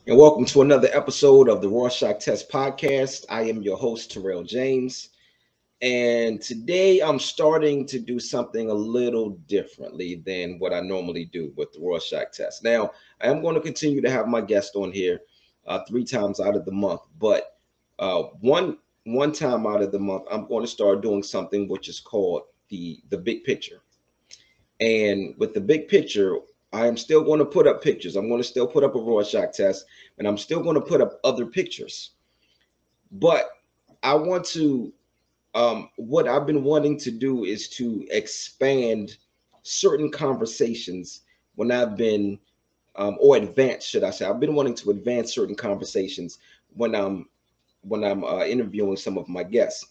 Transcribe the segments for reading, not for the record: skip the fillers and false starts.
And welcome to another episode of the Rorschach Test Podcast. I am your host, Tyrell James. And today I'm starting to do something a little differently than what I normally do with the Rorschach Test. Now, I am going to continue to have my guest on here 3 times out of the month, but one time out of the month, I'm going to start doing something which is called the big picture. And with the big picture, I am still going to put up pictures. I'm going to still put up a Rorschach test, and I'm still going to put up other pictures. But I want to, what I've been wanting to do is to expand certain conversations when I've been, or advance, should I say? I've been wanting to advance certain conversations when I'm interviewing some of my guests,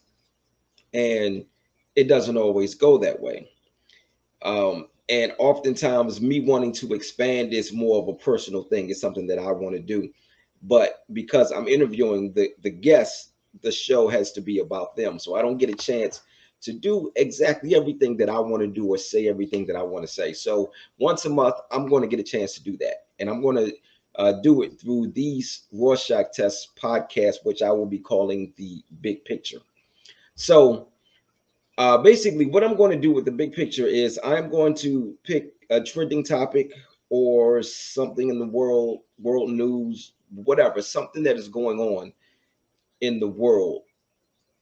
and it doesn't always go that way. And oftentimes, me wanting to expand is more of a personal thing. It's something that I want to do. But because I'm interviewing the guests, the show has to be about them. So I don't get a chance to do exactly everything that I want to do or say everything that I want to say. So once a month, I'm going to get a chance to do that. And I'm going to do it through these Rorschach Test podcasts, which I will be calling the Big Picture. So basically, what I'm going to do with the big picture is I'm going to pick a trending topic or something in the world news, whatever, something that is going on in the world,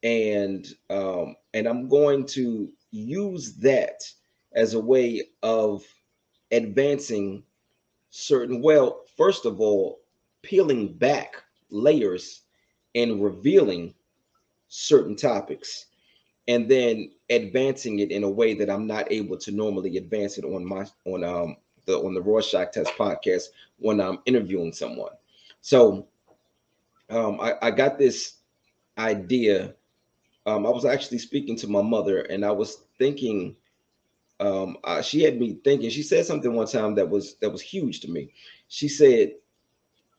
and I'm going to use that as a way of advancing certain. Well, first of all, peeling back layers and revealing certain topics, and then advancing it in a way that I'm not able to normally advance it on my on the Rorschach Test podcast when I'm interviewing someone. So I got this idea. I was actually speaking to my mother, and I was thinking. She had me thinking. She said something one time that was huge to me. She said,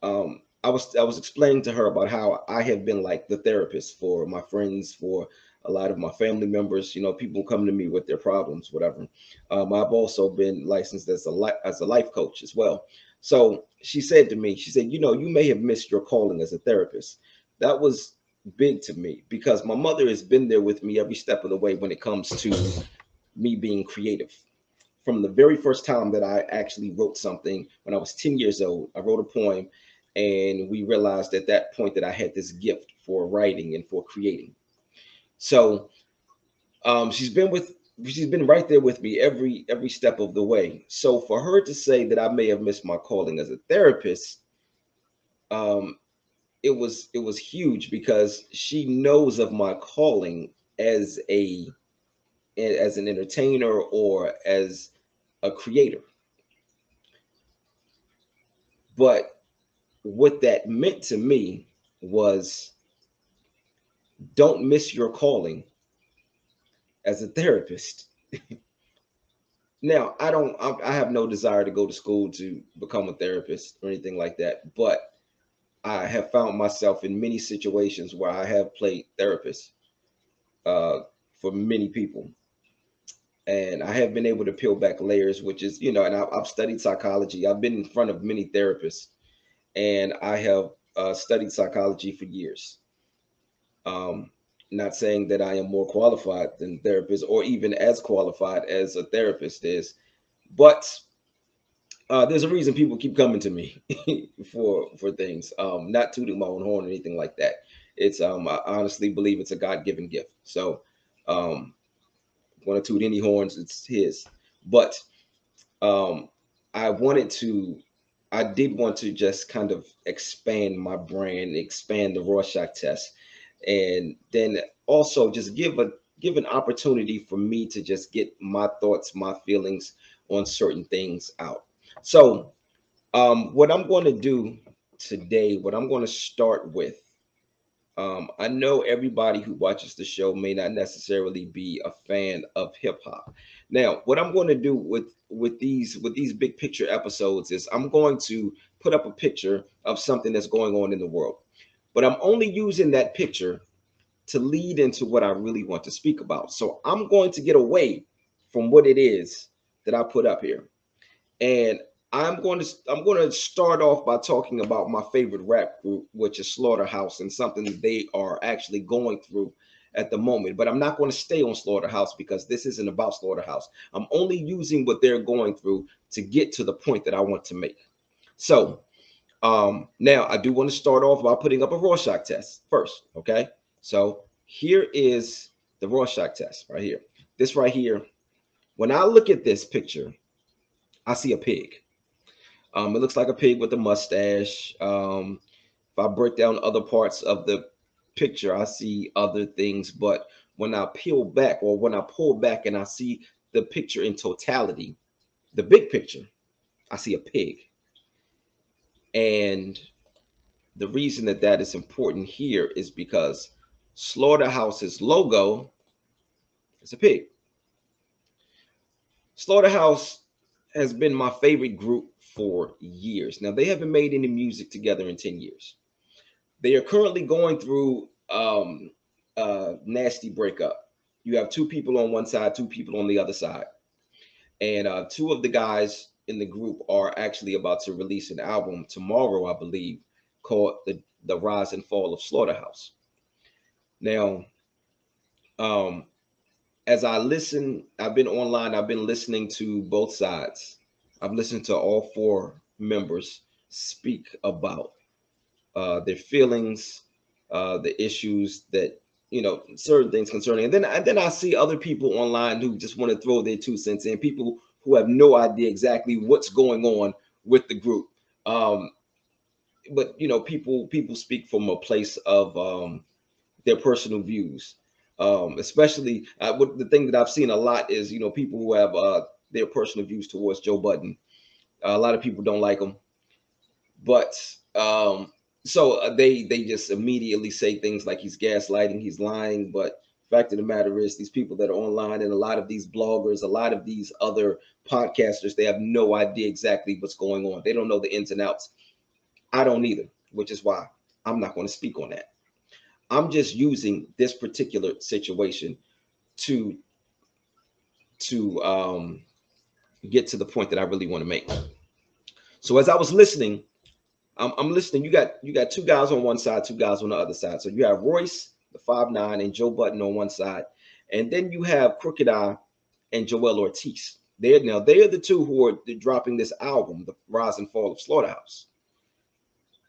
I was explaining to her about how I have been like the therapist for my friends, for a lot of my family members. You know, people come to me with their problems, whatever. I've also been licensed as a life coach as well. So she said to me, she said, you may have missed your calling as a therapist. That was big to me because my mother has been there with me every step of the way when it comes to me being creative. From the very first time that I actually wrote something when I was 10 years old, I wrote a poem, and we realized at that point that I had this gift for writing and for creating. So she's been right there with me every step of the way. So for her to say that I may have missed my calling as a therapist, um, it was huge because she knows of my calling as a as an entertainer or as a creator. But what that meant to me was don't miss your calling as a therapist. Now, I have no desire to go to school to become a therapist or anything like that, but I have found myself in many situations where I have played therapist uh, for many people. And I have been able to peel back layers, which is, and I've studied psychology. I've been in front of many therapists, and I have studied psychology for years. Um, Not saying that I am more qualified than therapists or even as qualified as a therapist is, but there's a reason people keep coming to me for things. Not tooting my own horn or anything like that. It's I honestly believe it's a God-given gift. So um, want to toot any horns, it's his. But um, I wanted to. I did want to just kind of expand my brand, expand the Rorschach test, and then also just give an opportunity for me to just get my thoughts, my feelings on certain things out. So what I'm going to do today, what I'm going to start with, I know everybody who watches the show may not necessarily be a fan of hip hop. Now, what I'm going to do with these big picture episodes is I'm going to put up a picture of something that's going on in the world, but I'm only using that picture to lead into what I really want to speak about. So I'm going to get away from what it is that I put up here. And I'm going to start off by talking about my favorite rap group, which is Slaughterhouse, and something that they are actually going through at the moment. But I'm not going to stay on Slaughterhouse because this isn't about Slaughterhouse. I'm only using what they're going through to get to the point that I want to make. So now I do want to start off by putting up a Rorschach test first. Okay, so here is the Rorschach test right here. This right here. When I look at this picture, I see a pig. It looks like a pig with a mustache. If I break down other parts of the picture, I see other things. But when I peel back, or when I pull back and I see the picture in totality, the big picture, I see a pig. And the reason that that is important here is because Slaughterhouse's logo is a pig. Slaughterhouse has been my favorite group for years. Now, they haven't made any music together in 10 years. They are currently going through nasty breakup. You have two people on one side, two people on the other side. And two of the guys in the group are actually about to release an album tomorrow, I believe, called the Rise and Fall of Slaughterhouse. Now, um, as I listen, I've been online, I've been listening to both sides. I've listened to all four members speak about their feelings, the issues that certain things concerning. And then I see other people online who just want to throw their 2 cents in. People who have no idea exactly what's going on with the group. Um, but people speak from a place of their personal views. Especially what the thing that I've seen a lot is people who have their personal views towards Joe Budden. A lot of people don't like him, but they just immediately say things like he's gaslighting, he's lying. But fact of the matter is, these people that are online and a lot of these bloggers, a lot of these other podcasters, they have no idea exactly what's going on. They don't know the ins and outs. I don't either, which is why I'm not going to speak on that. I'm just using this particular situation to to get to the point that I really want to make. So as I was listening, I'm listening. You got two guys on one side, two guys on the other side. So you have Royce, the 5'9", and Joe Budden on one side, and then you have Crooked Eye and Joel Ortiz. They are the two who are dropping this album, The Rise and Fall of Slaughterhouse,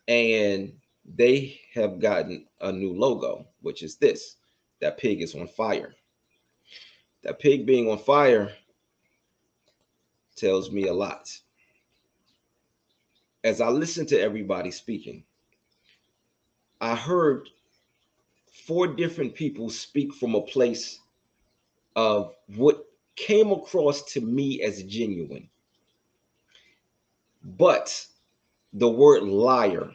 and they have gotten a new logo, which is this. That pig is on fire. That pig being on fire tells me a lot. As I listened to everybody speaking, I heard four different people speak from a place of what came across to me as genuine. But the word liar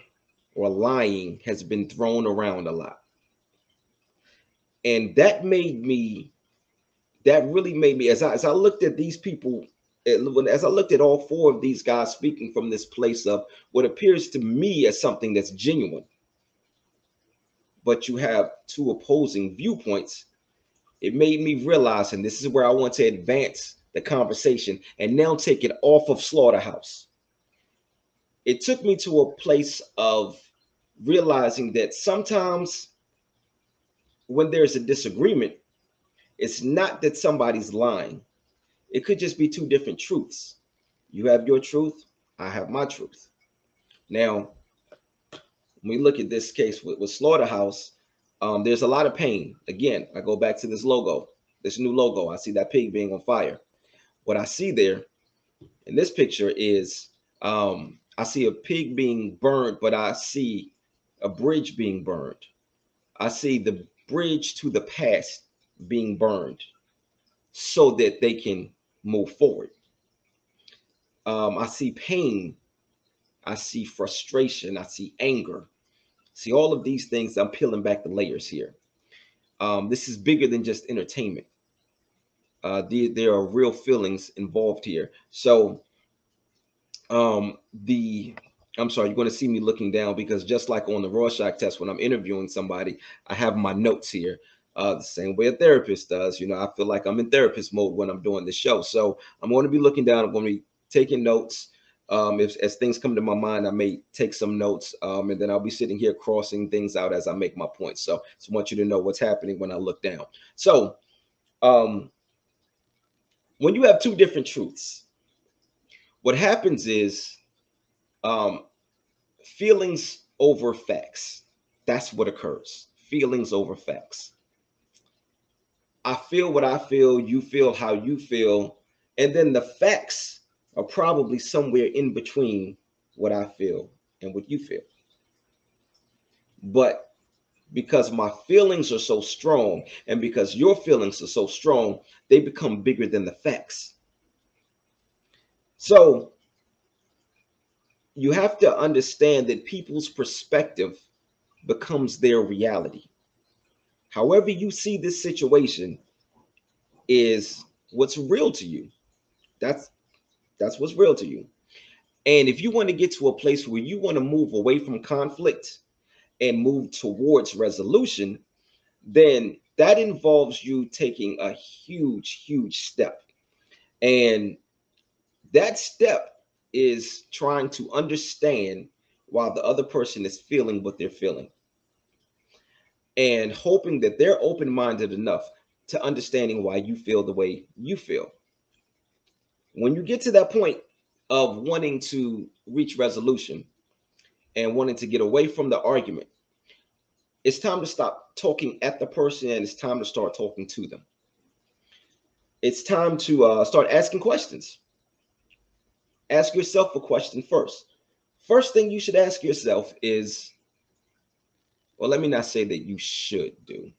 or lying has been thrown around a lot. And that really made me, as I looked at these people, as I looked at all four of these guys speaking from this place of what appears to me as something that's genuine, but you have two opposing viewpoints, it made me realize, and this is where I want to advance the conversation and now take it off of Slaughterhouse. It took me to a place of realizing that sometimes when there's a disagreement, it's not that somebody's lying. It could just be two different truths. You have your truth, I have my truth. Now, when we look at this case with Slaughterhouse, there's a lot of pain. Again, I go back to this logo, this new logo. I see that pig being on fire. What I see there in this picture is I see a pig being burned, but I see a bridge being burned. I see the bridge to the past being burned so that they can move forward. I see pain. I see frustration. I see anger. See all of these things. I'm peeling back the layers here. This is bigger than just entertainment. There are real feelings involved here. So the I'm sorry, you're going to see me looking down because just like on the Rorschach test, when I'm interviewing somebody, I have my notes here. The same way a therapist does. I feel like I'm in therapist mode when I'm doing the show. So I'm going to be looking down. I'm going to be taking notes. If as things come to my mind, I may take some notes, and then I'll be sitting here crossing things out as I make my points. So, just want you to know what's happening when I look down. So, um, when you have two different truths, what happens is um, feelings over facts. That's what occurs. Feelings over facts. I feel what I feel, you feel how you feel, and then the facts are probably somewhere in between what I feel and what you feel. But because my feelings are so strong and because your feelings are so strong, they become bigger than the facts. So you have to understand that people's perspective becomes their reality. However, you see this situation is what's real to you. That's that's what's real to you. And if you want to get to a place where you want to move away from conflict and move towards resolution, then that involves you taking a huge, huge step. And that step is trying to understand why the other person is feeling what they're feeling and hoping that they're open minded enough to understanding why you feel the way you feel. When you get to that point of wanting to reach resolution and wanting to get away from the argument, it's time to stop talking at the person and it's time to start talking to them. It's time to start asking questions. Ask yourself a question first. First thing you should ask yourself is, well, let me not say that you should do.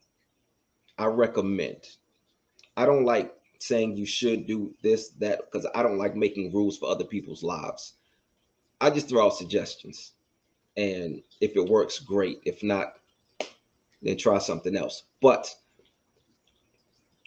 I recommend. I don't like saying you should do this, that, because I don't like making rules for other people's lives. I just throw out suggestions. And if it works, great. If not, then try something else. But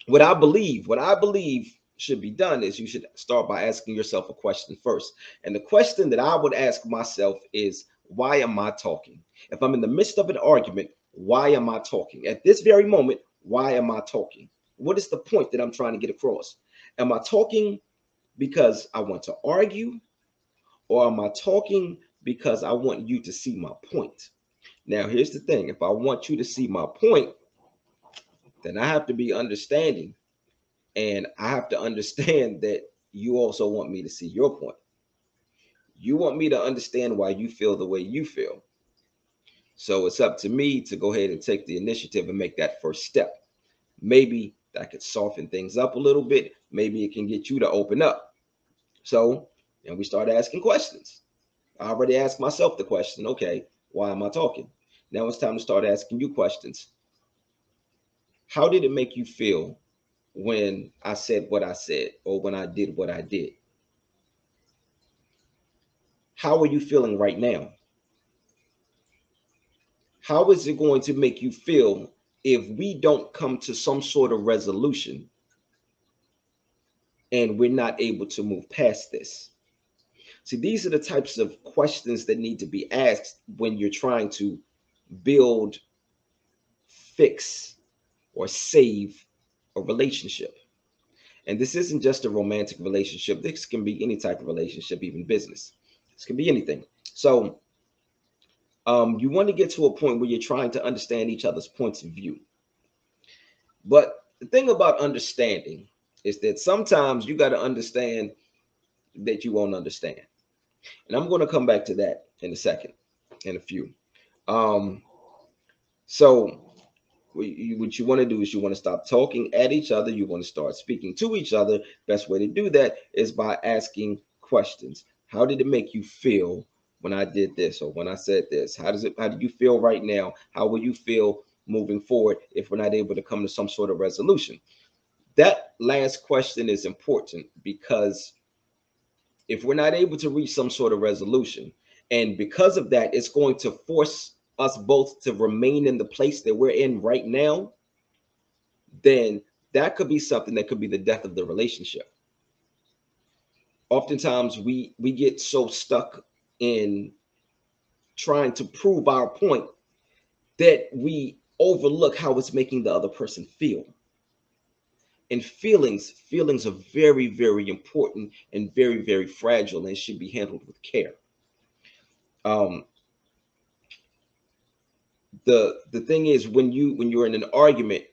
what I believe should be done is you should start by asking yourself a question first. And the question that I would ask myself is, why am I talking? If I'm in the midst of an argument, why am I talking? At this very moment, why am I talking? What is the point that I'm trying to get across? Am I talking because I want to argue, or am I talking because I want you to see my point? Now, here's the thing. If I want you to see my point, then I have to be understanding. And I have to understand that you also want me to see your point. You want me to understand why you feel the way you feel. So it's up to me to go ahead and take the initiative and make that first step. Maybe that could soften things up a little bit. Maybe it can get you to open up. So, and we start asking questions. I already asked myself the question, okay, why am I talking? Now it's time to start asking you questions. How did it make you feel when I said what I said or when I did what I did? How are you feeling right now? How is it going to make you feel if we don't come to some sort of resolution and we're not able to move past this? See, these are the types of questions that need to be asked when you're trying to build, fix, or save a relationship. And this isn't just a romantic relationship. This can be any type of relationship, even business. This can be anything. So you want to get to a point where you're trying to understand each other's points of view. But the thing about understanding is that sometimes you got to understand that you won't understand. And I'm going to come back to that in a second, in a few. Um, so what you want to do is you want to stop talking at each other. You want to start speaking to each other. Best way to do that is by asking questions. How did it make you feel when I did this or when I said this? How do you feel right now? How will you feel moving forward if we're not able to come to some sort of resolution? That last question is important because if we're not able to reach some sort of resolution, and because of that, it's going to force us both to remain in the place that we're in right now, then that could be something that could be the death of the relationship. Oftentimes we get so stuck in trying to prove our point that we overlook how it's making the other person feel. And feelings are very, very important and very, very fragile and should be handled with care. Um, the thing is, when you're in an argument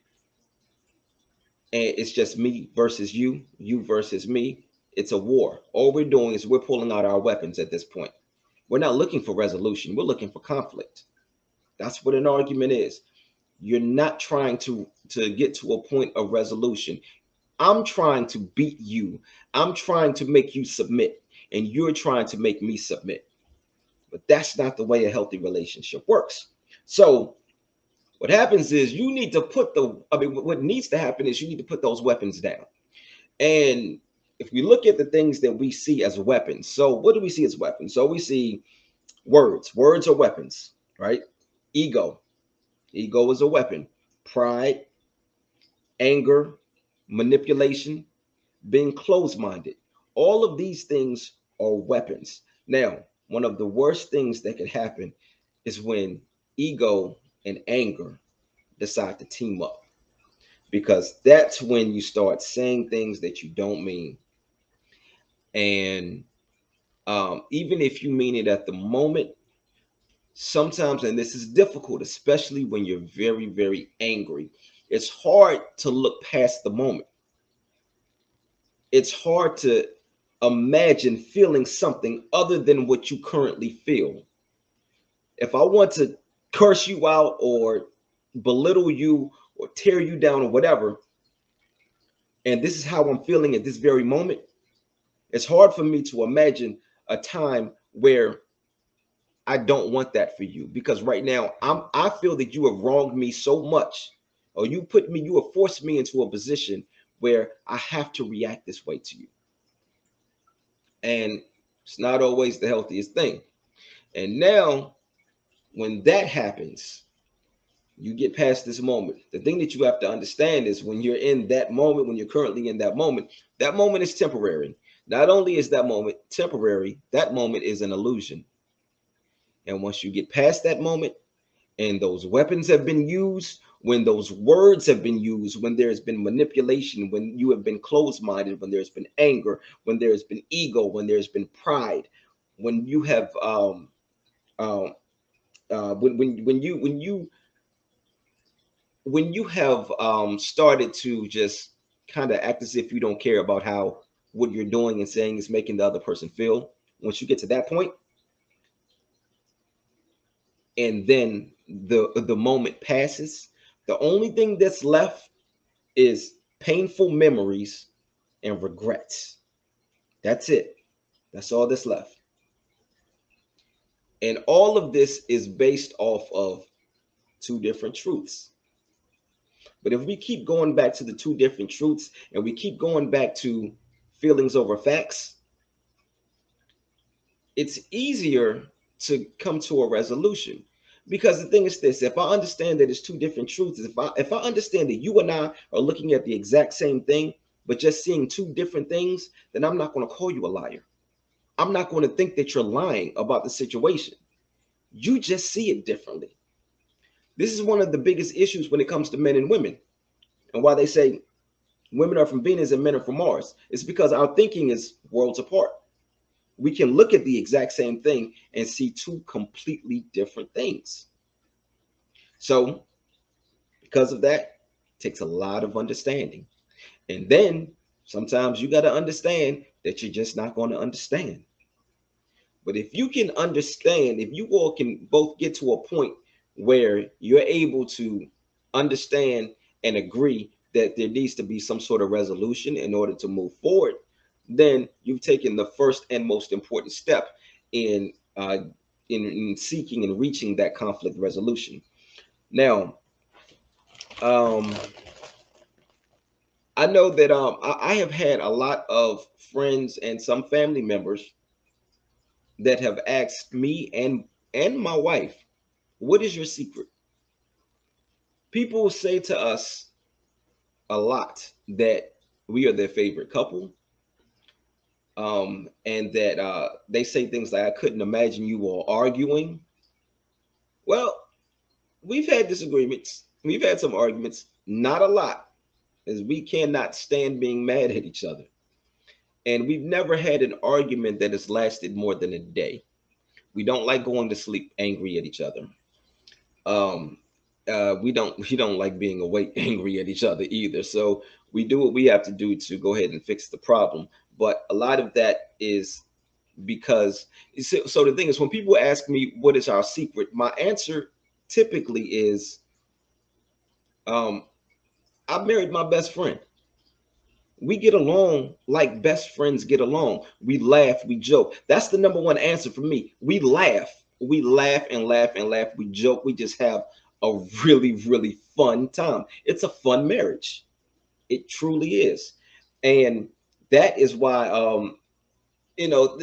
and it's just me versus you, you versus me, it's a war. All we're doing is we're pulling out our weapons at this point. We're not looking for resolution. We're looking for conflict. That's what an argument is. You're not trying to get to a point of resolution. I'm trying to beat you. I'm trying to make you submit, and you're trying to make me submit. But that's not the way a healthy relationship works. So what happens is you need to put what needs to happen is you need to put those weapons down. And if we look at the things that we see as weapons, so what do we see as weapons? So we see words. Words are weapons, right? Ego. Ego is a weapon. Pride, anger, manipulation, being closed minded. All of these things are weapons. Now, one of the worst things that could happen is when ego and anger decide to team up, because that's when you start saying things that you don't mean. And even if you mean it at the moment, sometimes, and this is difficult, especially when you're very, very angry, it's hard to look past the moment. It's hard to imagine feeling something other than what you currently feel. If I want to curse you out or belittle you or tear you down or whatever, and this is how I'm feeling at this very moment, it's hard for me to imagine a time where I don't want that for you, because right now I feel that you have wronged me so much, or you have forced me into a position where I have to react this way to you. And it's not always the healthiest thing. And now when that happens, you get past this moment. The thing that you have to understand is when you're in that moment, when you're currently in that moment is temporary. Not only is that moment temporary, that moment is an illusion. And once you get past that moment and those weapons have been used, when those words have been used, when there's been manipulation, when you have been closed minded, when there's been anger, when there's been ego, when there's been pride, when you have um, when you have started to just kind of act as if you don't care about how what you're doing and saying is making the other person feel. Once you get to that point, and then the moment passes, the only thing that's left is painful memories and regrets. That's it. That's all that's left. And all of this is based off of two different truths. But if we keep going back to the two different truths and we keep going back to feelings over facts, it's easier to come to a resolution. Because the thing is this, if I understand that it's two different truths, if I understand that you and I are looking at the exact same thing, but just seeing two different things, then I'm not going to call you a liar. I'm not going to think that you're lying about the situation. You just see it differently. This is one of the biggest issues when it comes to men and women, and why they say women are from Venus and men are from Mars. It's because our thinking is worlds apart. We can look at the exact same thing and see two completely different things. So, because of that, it takes a lot of understanding. And then sometimes you got to understand that you're just not going to understand. But if you can understand, if you all can both get to a point where you're able to understand and agree that there needs to be some sort of resolution in order to move forward, then you've taken the first and most important step in in seeking and reaching that conflict resolution. Now, um, I know that I have had a lot of friends and some family members that have asked me and my wife, what is your secret? People say to us a lot that we are their favorite couple, and that they say things like, I couldn't imagine you all arguing. Well, we've had disagreements. We've had some arguments, not a lot, is we cannot stand being mad at each other. And we've never had an argument that has lasted more than a day. We don't like going to sleep angry at each other. Um, we don't like being awake angry at each other either. So we do what we have to do to go ahead and fix the problem. But a lot of that is because so the thing is, when people ask me what is our secret, my answer typically is, um, I married my best friend. We get along like best friends get along. We laugh, we joke. That's the number one answer for me. We laugh. We laugh and laugh and laugh. We joke. We just have a really, really fun time. It's a fun marriage. It truly is. And that is why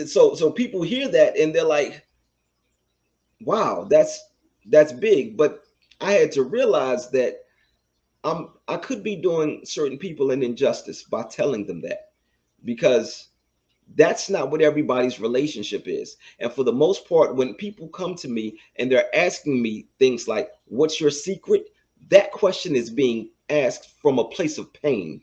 so people hear that and they're like, wow, that's big. But I had to realize that I could be doing certain people an injustice by telling them that, because that's not what everybody's relationship is. And for the most part, when people come to me and they're asking me things like, what's your secret? That question is being asked from a place of pain.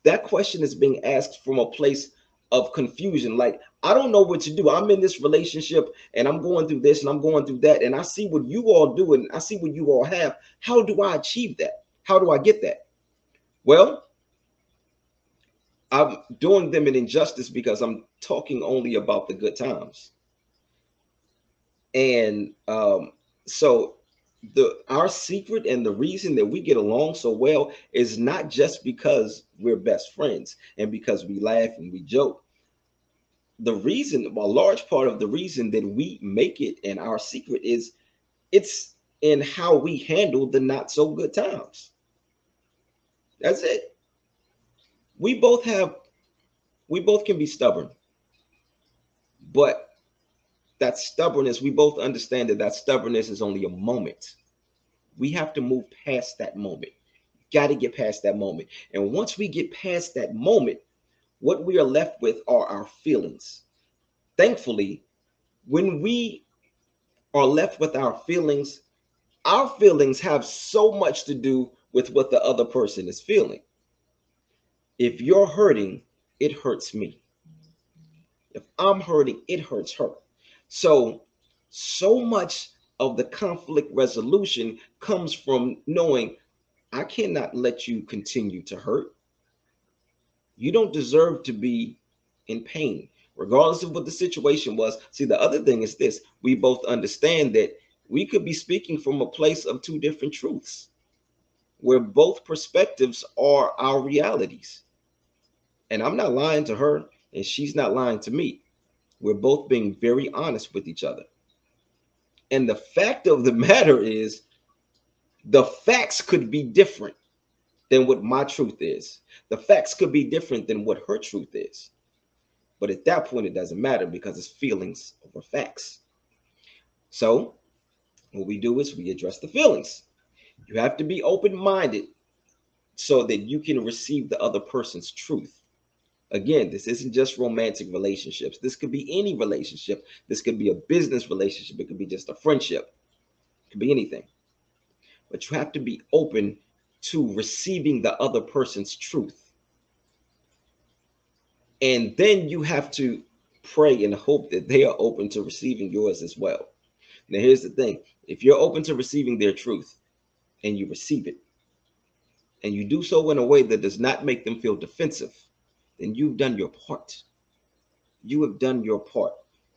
That question is being asked from a place of confusion. Like, I don't know what to do. I'm in this relationship and I'm going through this and I'm going through that. And I see what you all do and I see what you all have. How do I achieve that? How do I get that? Well, I'm doing them an injustice because I'm talking only about the good times. And so our secret and the reason that we get along so well is not just because we're best friends and because we laugh and we joke. The reason, a large part of the reason that we make it and our secret is it's in how we handle the not so good times. That's it. We both have, we both can be stubborn, but that stubbornness, we both understand that that stubbornness is only a moment. We have to move past that moment. Got to get past that moment. And once we get past that moment, what we are left with are our feelings. Thankfully, when we are left with our feelings have so much to do with what the other person is feeling. If you're hurting, it hurts me. If I'm hurting, it hurts her. So much of the conflict resolution comes from knowing I cannot let you continue to hurt. You don't deserve to be in pain, regardless of what the situation was. See, the other thing is this: we both understand that we could be speaking from a place of two different truths, where both perspectives are our realities. And I'm not lying to her, and she's not lying to me. We're both being very honest with each other. And the fact of the matter is, the facts could be different than what my truth is. The facts could be different than what her truth is. But at that point, it doesn't matter because it's feelings over facts. So, what we do is we address the feelings. You have to be open minded so that you can receive the other person's truth. Again, this isn't just romantic relationships. This could be any relationship. This could be a business relationship. It could be just a friendship. It could be anything. But you have to be open to receiving the other person's truth. And then you have to pray and hope that they are open to receiving yours as well. Now, here's the thing: if you're open to receiving their truth and you receive it, and you do so in a way that does not make them feel defensive, then you've done your part. You have done your part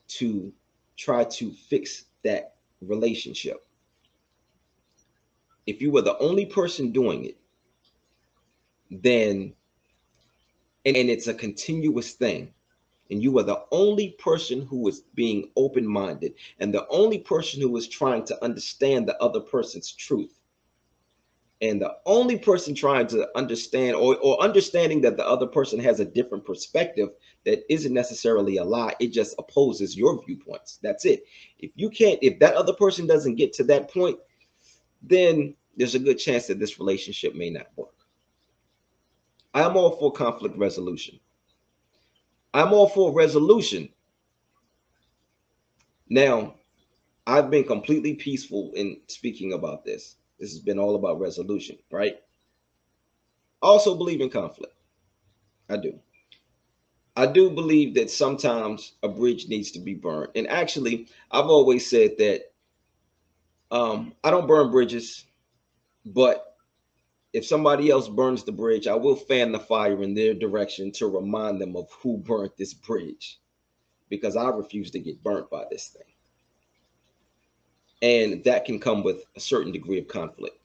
to try to fix that relationship. If you were the only person doing it, then, and it's a continuous thing, and you are the only person who is being open minded and the only person who is trying to understand the other person's truth, and the only person trying to understand or understanding that the other person has a different perspective that isn't necessarily a lie, it just opposes your viewpoints. That's it. If that other person doesn't get to that point, then there's a good chance that this relationship may not work. I'm all for conflict resolution. I'm all for resolution. Now, I've been completely peaceful in speaking about this. This has been all about resolution, right? I also believe in conflict. I do. I do believe that sometimes a bridge needs to be burned. And actually, I've always said that I don't burn bridges, but if somebody else burns the bridge, I will fan the fire in their direction to remind them of who burnt this bridge because I refuse to get burnt by this thing. And that can come with a certain degree of conflict.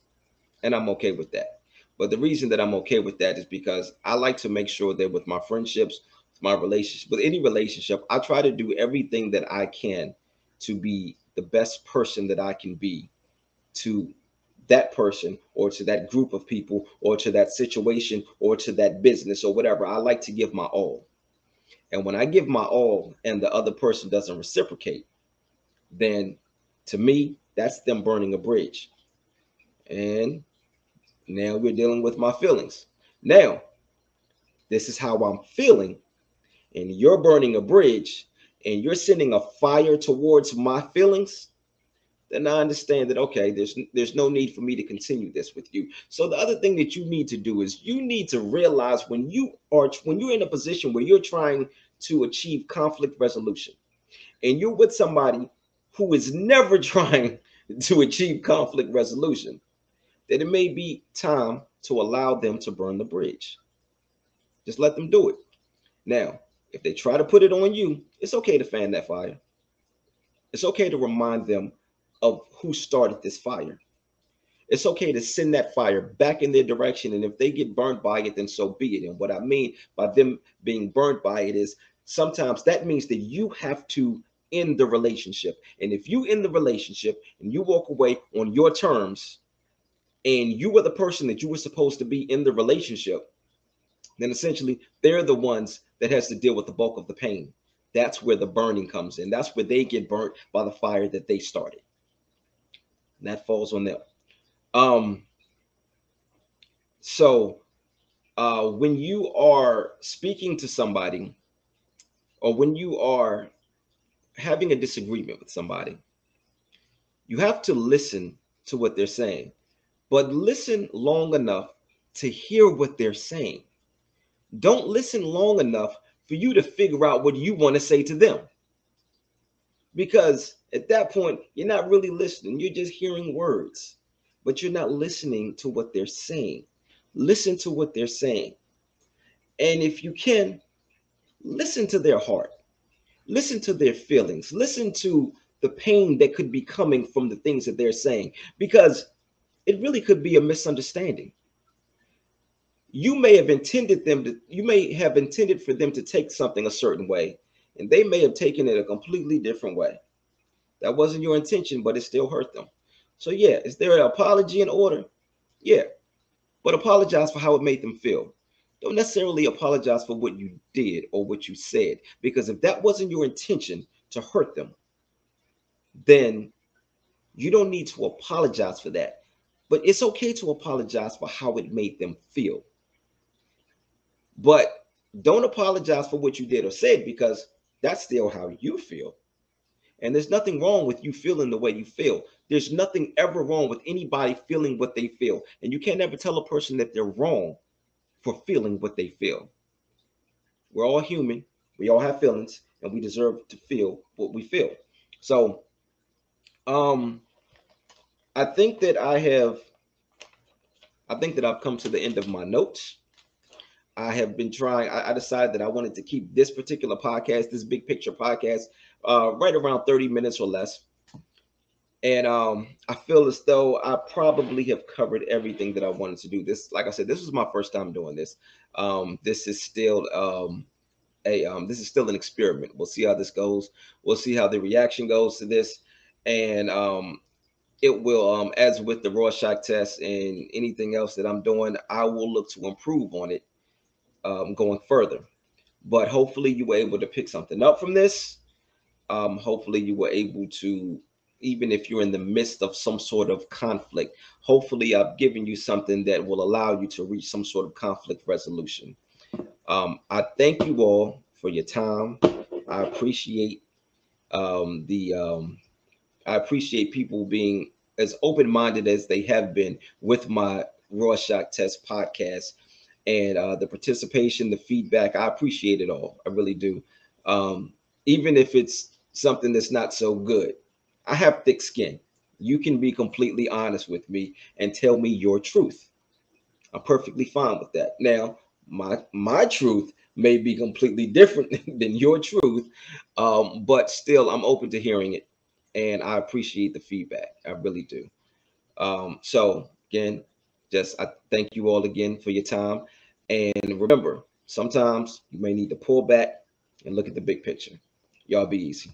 And I'm okay with that. But the reason that I'm okay with that is because I like to make sure that with my friendships, my relationship, with any relationship, I try to do everything that I can to be the best person that I can be to that person or to that group of people or to that situation or to that business or whatever. I like to give my all. And when I give my all and the other person doesn't reciprocate, then to me, that's them burning a bridge. And now we're dealing with my feelings. Now, this is how I'm feeling, and you're burning a bridge and you're sending a fire towards my feelings, then I understand that okay, there's no need for me to continue this with you. So the other thing that you need to do is you need to realize when you're in a position where you're trying to achieve conflict resolution and you're with somebody who is never trying to achieve conflict resolution, that it may be time to allow them to burn the bridge. Just let them do it. Now, if they try to put it on you, it's okay to fan that fire. It's okay to remind them of who started this fire. It's okay to send that fire back in their direction. And if they get burned by it, then so be it. And what I mean by them being burned by it is sometimes that means that you have to end the relationship. And if you end the relationship and you walk away on your terms and you were the person that you were supposed to be in the relationship, then essentially they're the ones that has to deal with the bulk of the pain. That's where the burning comes in. That's where they get burnt by the fire that they started. And that falls on them. Um, so when you are speaking to somebody or when you are having a disagreement with somebody, you have to listen to what they're saying, but listen long enough to hear what they're saying. Don't listen long enough for you to figure out what you want to say to them. Because at that point, you're not really listening. You're just hearing words, but you're not listening to what they're saying. Listen to what they're saying. And if you can, listen to their heart, listen to their feelings, listen to the pain that could be coming from the things that they're saying, because it really could be a misunderstanding. You may have intended for them to take something a certain way, and they may have taken it a completely different way. That wasn't your intention, but it still hurt them. So yeah, is there an apology in order? Yeah, but apologize for how it made them feel. Don't necessarily apologize for what you did or what you said, because if that wasn't your intention to hurt them, then you don't need to apologize for that. But it's okay to apologize for how it made them feel. But don't apologize for what you did or said, because that's still how you feel. And there's nothing wrong with you feeling the way you feel. There's nothing ever wrong with anybody feeling what they feel. And you can't ever tell a person that they're wrong for feeling what they feel. We're all human. We all have feelings, and we deserve to feel what we feel. So, um, I think that I think that I've come to the end of my notes. I have been trying. I decided that I wanted to keep this particular podcast, this big picture podcast, right around 30 minutes or less. And I feel as though I probably have covered everything that I wanted to do. This, like I said, this was my first time doing this. This is still this is still an experiment. We'll see how this goes. We'll see how the reaction goes to this, and it will, as with the Rorschach test and anything else that I'm doing, I will look to improve on it going further. But hopefully, you were able to pick something up from this. Hopefully you were able to, even if you're in the midst of some sort of conflict, hopefully I've given you something that will allow you to reach some sort of conflict resolution. I thank you all for your time. I appreciate the I appreciate people being as open-minded as they have been with my Rorschach test podcast. and the participation, the feedback. I appreciate it all. I really do. Even if it's something that's not so good, I have thick skin. You can be completely honest with me and tell me your truth. I'm perfectly fine with that. Now, my truth may be completely different than your truth, but still, I'm open to hearing it, and I appreciate the feedback. I really do. So again, just I thank you all again for your time, and remember, sometimes you may need to pull back and look at the big picture. Y'all be easy.